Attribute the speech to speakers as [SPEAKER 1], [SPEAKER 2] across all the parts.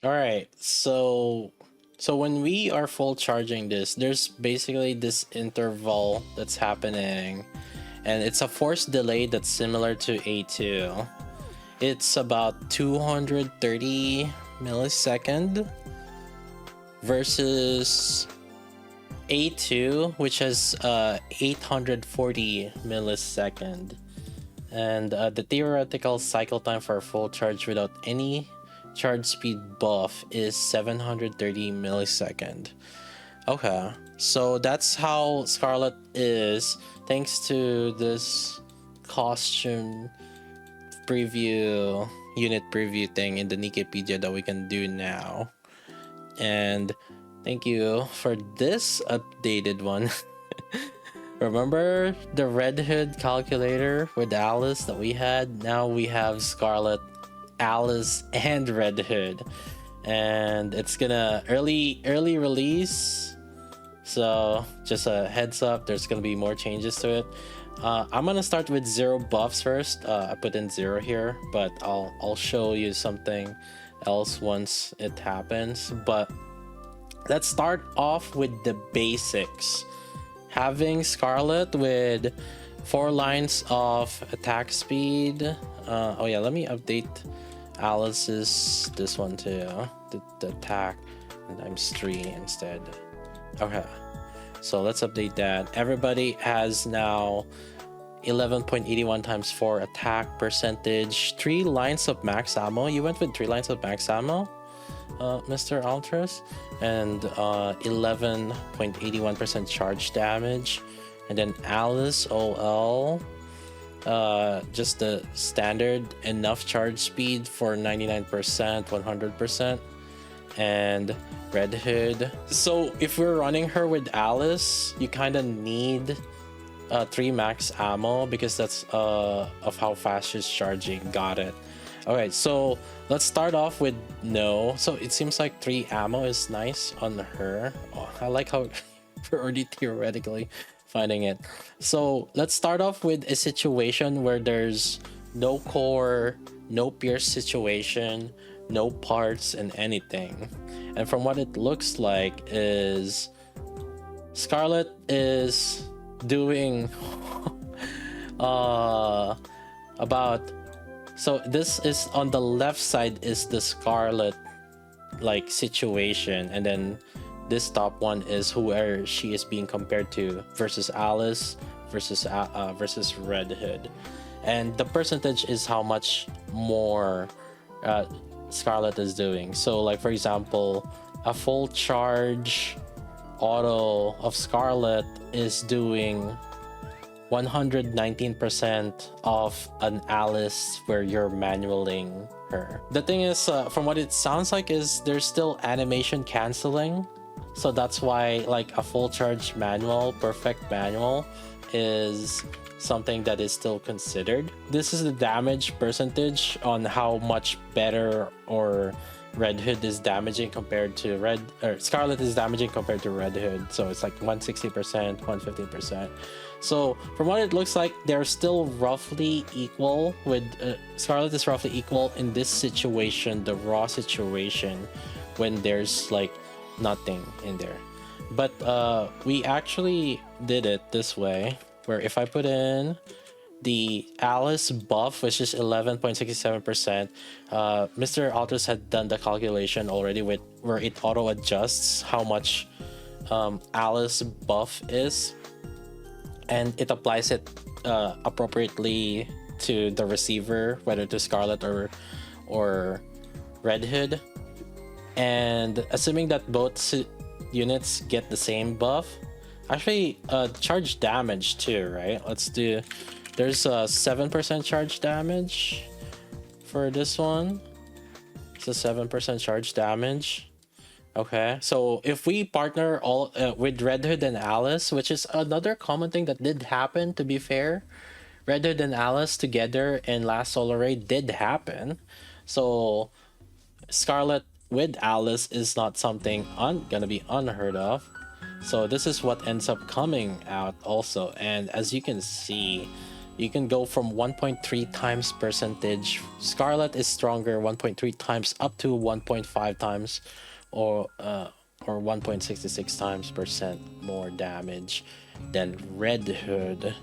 [SPEAKER 1] All right, so when we are full charging this, there's basically this interval that's happening, and it's a force delay that's similar to A2. It's about 230 millisecond versus A2, which has 840 millisecond. And the theoretical cycle time for a full charge without any charge speed buff is 730 millisecond. Okay, so that's how Scarlet is thanks to this costume preview, unit preview thing in the Wikipedia that we can do now. And thank you for this updated one. Remember the Red Hood calculator with Alice that we had? Now we have Scarlet, Alice, and Red Hood. And it's gonna early release. So just a heads up, there's gonna be more changes to it. I'm gonna start with 0 buffs first. I put in 0 here, but I'll show you something else once it happens. But let's start off with the basics. Having Scarlet with 4 lines of attack speed. Oh yeah, let me update Alice's this one too. The attack times 3 instead. Okay, so let's update that. Everybody has now 11.81 times 4 attack percentage, 3 lines of max ammo. You went with 3 lines of max ammo, Mr. Altras, and 11.81% charge damage. And then Alice OL, just the standard enough charge speed for 99%, 100%, and Red Hood. So if we're running her with Alice, you kind of need 3 max ammo because that's of how fast she's charging. Got it. Okay, so let's start off with no. So it seems like 3 ammo is nice on her. Oh, I like how we're already theoretically finding it. So let's start off with a situation where there's no core, no pierce situation, no parts and anything. And from what it looks like is Scarlet is doing about, so this is on the left side is the Scarlet like situation, and then this top one is whoever she is being compared to versus Alice versus Red Hood, and the percentage is how much more Scarlet is doing. So like for example, a full charge auto of Scarlet is doing 119% of an Alice where you're manualing her. The thing is, from what it sounds like, is there's still animation canceling. So that's why like a full charge manual, perfect manual, is something that is still considered. This is the damage percentage on how much better or Red Hood is damaging compared to Scarlet is damaging compared to Red Hood. So it's like 160%, 150%. So from what it looks like, they're still roughly equal with Scarlet is roughly equal in this situation, the raw situation, when there's like nothing in there. But we actually did it this way, where if I put in the Alice buff, which is 11.67%, Mr. Alters had done the calculation already with where it auto adjusts how much Alice buff is, and it applies it appropriately to the receiver, whether to Scarlet or Red Hood. And assuming that both units get the same buff, actually charge damage too, right? Let's do, there's a 7% charge damage for this one. It's a 7% charge damage. Okay, so if we partner all with Red Hood and Alice, which is another common thing that did happen, to be fair, Red Hood and Alice together in last Solar Ray did happen. So Scarlet with Alice is not something gonna be unheard of. So this is what ends up coming out also. And as you can see, you can go from 1.3 times percentage. Scarlet is stronger, 1.3 times up to 1.5 times, or 1.66 times percent more damage than Red Hood.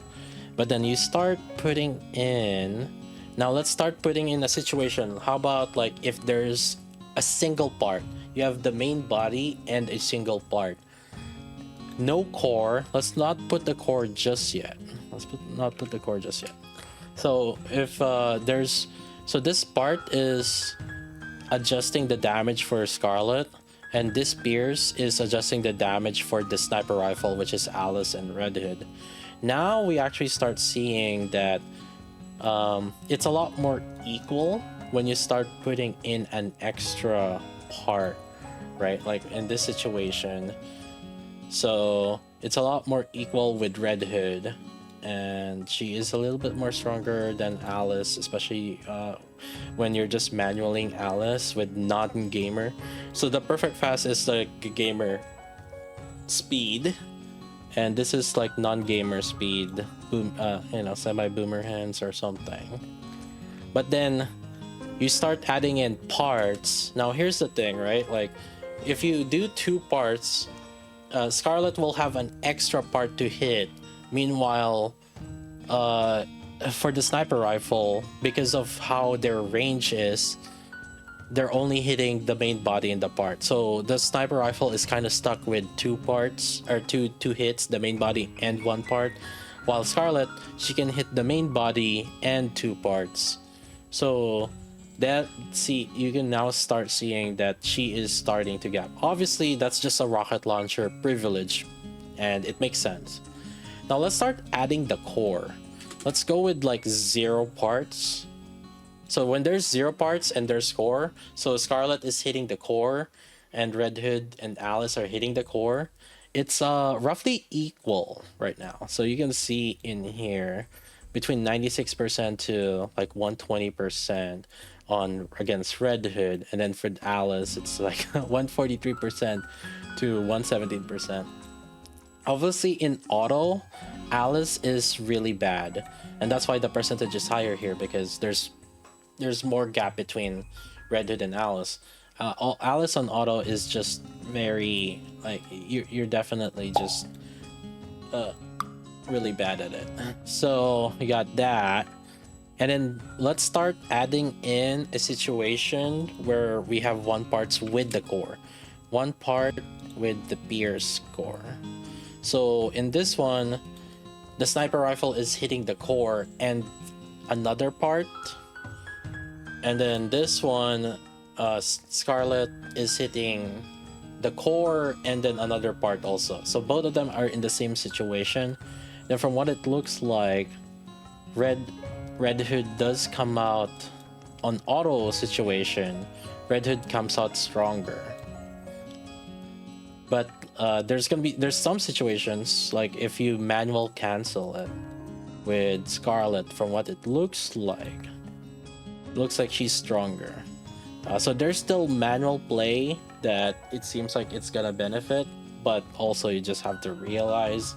[SPEAKER 1] But then you start putting in. Now let's start putting in a situation. How about like if there's a single part? You have the main body and a single part. No core. Let's not put the core just yet. Not put the core just yet. So if so this part is adjusting the damage for Scarlet, and this Pierce is adjusting the damage for the sniper rifle, which is Alice and Red Hood. Now we actually start seeing that it's a lot more equal when you start putting in an extra part, right? Like in this situation. So it's a lot more equal with Red Hood, and she is a little bit more stronger than Alice, especially when you're just manualing Alice with non-gamer. So the perfect fast is like gamer speed, and this is like non-gamer speed, boom, semi-boomer hands or something. But then you start adding in parts. Now here's the thing, right? Like if you do 2 parts, Scarlet will have an extra part to hit. Meanwhile, for the sniper rifle, because of how their range is, they're only hitting the main body in the part. So the sniper rifle is kind of stuck with 2 parts, or two hits, the main body and 1 part. While Scarlet, she can hit the main body and 2 parts. So you can now start seeing that she is starting to gap. Obviously, that's just a rocket launcher privilege, and it makes sense. Now let's start adding the core. Let's go with like 0 parts. So when there's 0 parts and there's core, so Scarlet is hitting the core, and Red Hood and Alice are hitting the core. It's roughly equal right now. So you can see in here between 96% to like 120% on against Red Hood, and then for Alice it's like 143% to 117%. Obviously in auto, Alice is really bad, and that's why the percentage is higher here, because there's more gap between Red Hood and Alice. Alice on auto is just very like you're definitely just really bad at it. So we got that. And then let's start adding in a situation where we have 1 parts with the core, 1 part with the Pierce core. So in this one, the sniper rifle is hitting the core and another part. And then this one, Scarlet is hitting the core and then another part also. So both of them are in the same situation. Then from what it looks like, Red Hood does come out on auto situation. Red Hood comes out stronger. But there's some situations, like if you manual cancel it with Scarlet, from what it looks like she's stronger. So there's still manual play that it seems like it's gonna benefit, but also you just have to realize,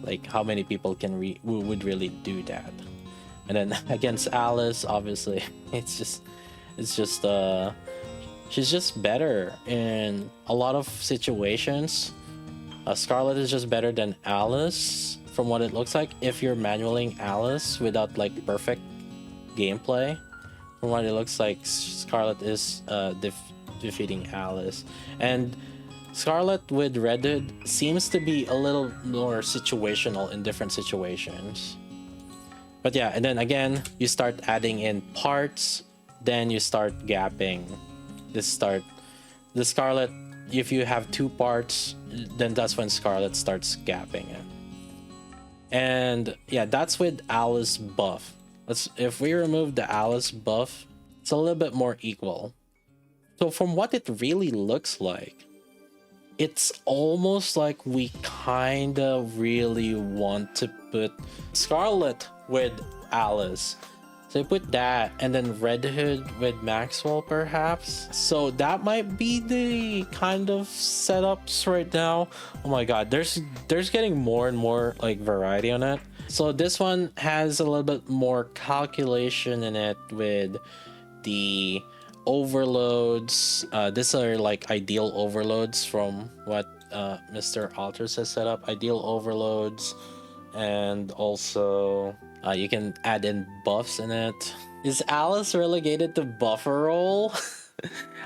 [SPEAKER 1] like how many people would really do that. And then against Alice, obviously, it's just she's just better in a lot of situations. Scarlet is just better than Alice from what it looks like. If you're manualing Alice without like perfect gameplay, from what it looks like, Scarlet is defeating Alice. And Scarlet with Red Hood seems to be a little more situational in different situations. But yeah, and then again, you start adding in parts, then you start gapping. The Scarlet, if you have 2 parts, then that's when Scarlet starts gapping it. And yeah, that's with Alice buff. If we remove the Alice buff, it's a little bit more equal. So from what it really looks like, it's almost like we kinda really want to put Scarlet with Alice, So you put that, and then Red Hood with Maxwell, perhaps. So that might be the kind of setups right now. Oh my god, there's getting more and more like variety on it. So this one has a little bit more calculation in it with the overloads. These are like ideal overloads from what Mr. Alters has set up. Ideal overloads, and also you can add in buffs in it. Is Alice relegated to buffer role?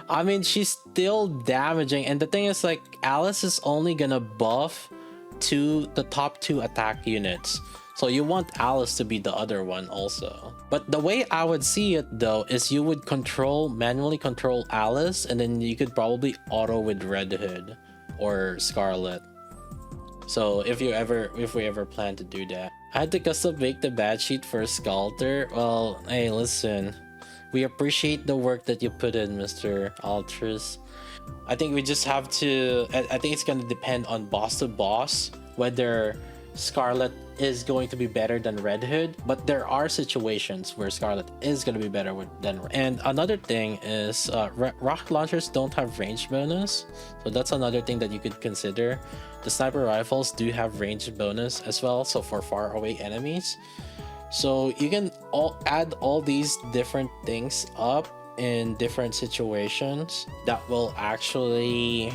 [SPEAKER 1] I mean, she's still damaging, and the thing is, like, Alice is only gonna buff to the top 2 attack units. So you want Alice to be the other one also. But the way I would see it though is you would manually control Alice, and then you could probably auto with Red Hood or Scarlet. So if we ever plan to do that. I had to custom make the bad sheet for Sculptor. Well, hey, listen. We appreciate the work that you put in, Mr. Altris. I think we just have to... I think it's gonna depend on boss to boss whether Scarlet is going to be better than Red Hood, but there are situations where Scarlet is going to be better than Red. And another thing is rocket launchers don't have range bonus, so that's another thing that you could consider. The sniper rifles do have range bonus as well, so for far away enemies. So you can add all these different things up in different situations that will actually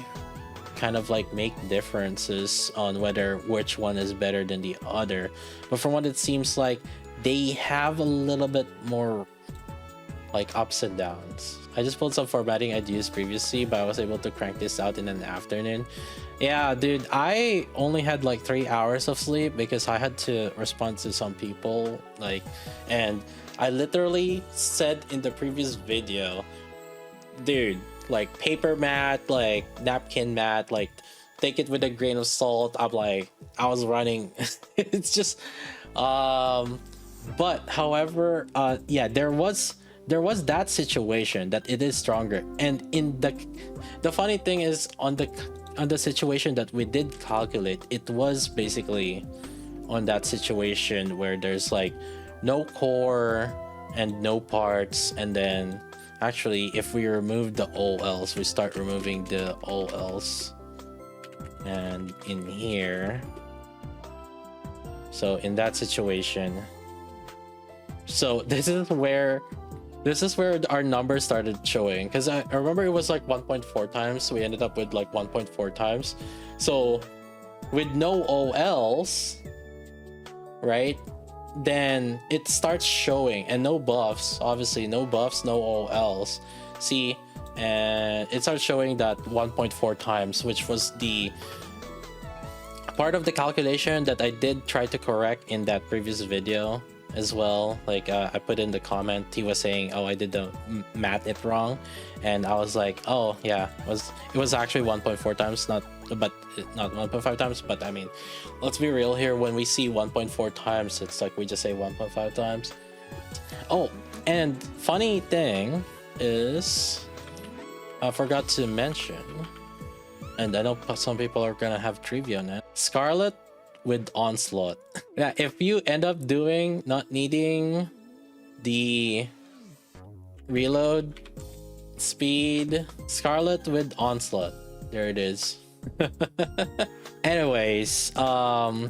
[SPEAKER 1] kind of like make differences on which one is better than the other. But from what it seems like, they have a little bit more like ups and downs. I just pulled some formatting I'd used previously, but I was able to crank this out in an afternoon. Yeah, dude, I only had like 3 hours of sleep because I had to respond to some people, like, and I literally said in the previous video, dude, like paper mat, like napkin mat, like take it with a grain of salt. I was running. It's just but however, yeah, there was that situation that it is stronger. And in the funny thing is, on the situation that we did calculate, it was basically on that situation where there's like no core and no parts, and then actually, if we remove the OLs, we start removing the OLs. And in here. So in that situation. So this is where our numbers started showing. Because I remember it was like 1.4 times. We ended up with like 1.4 times. So with no OLs, right? Then it starts showing, and no buffs, obviously no buffs, no OLs. See, and it starts showing that 1.4 times, which was the part of the calculation that I did try to correct in that previous video as well. Like I put in the comment, he was saying, oh, I did the math it wrong, and I was like, oh yeah, it was actually 1.4 times, not 1.5 times. But I mean, let's be real here, when we see 1.4 times, it's like we just say 1.5 times. Oh, and funny thing is, I forgot to mention, and I know some people are gonna have trivia on it, Scarlet with Onslaught. Yeah, if you end up not needing the reload speed, Scarlet with Onslaught, there it is. Anyways,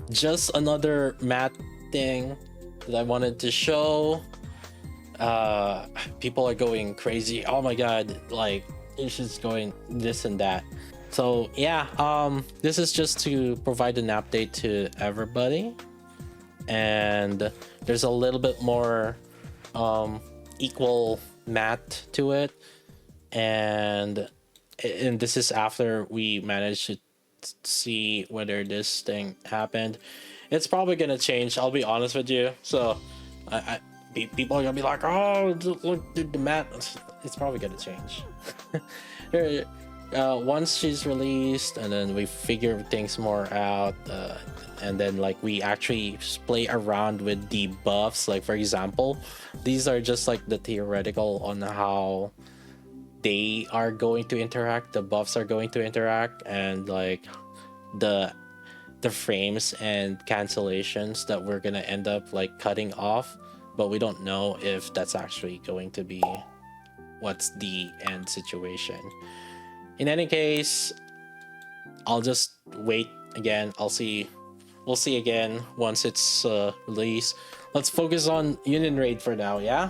[SPEAKER 1] just another math thing that I wanted to show. People are going crazy, oh my god, like it's just going this and that. So yeah, this is just to provide an update to everybody, and there's a little bit more equal math to it, and this is after we managed to see whether this thing happened. It's probably gonna change, I'll be honest with you. So people are gonna be like, oh, look, the math, it's probably gonna change. Once she's released, and then we figure things more out, and then like we actually play around with the buffs. Like for example, these are just like the theoretical on how they are going to interact, the buffs are going to interact, and like the frames and cancellations that we're gonna end up like cutting off but we don't know if that's actually going to be what's the end situation. In any case, I'll just wait again. We'll see again once it's released. Let's focus on Union Raid for now, yeah?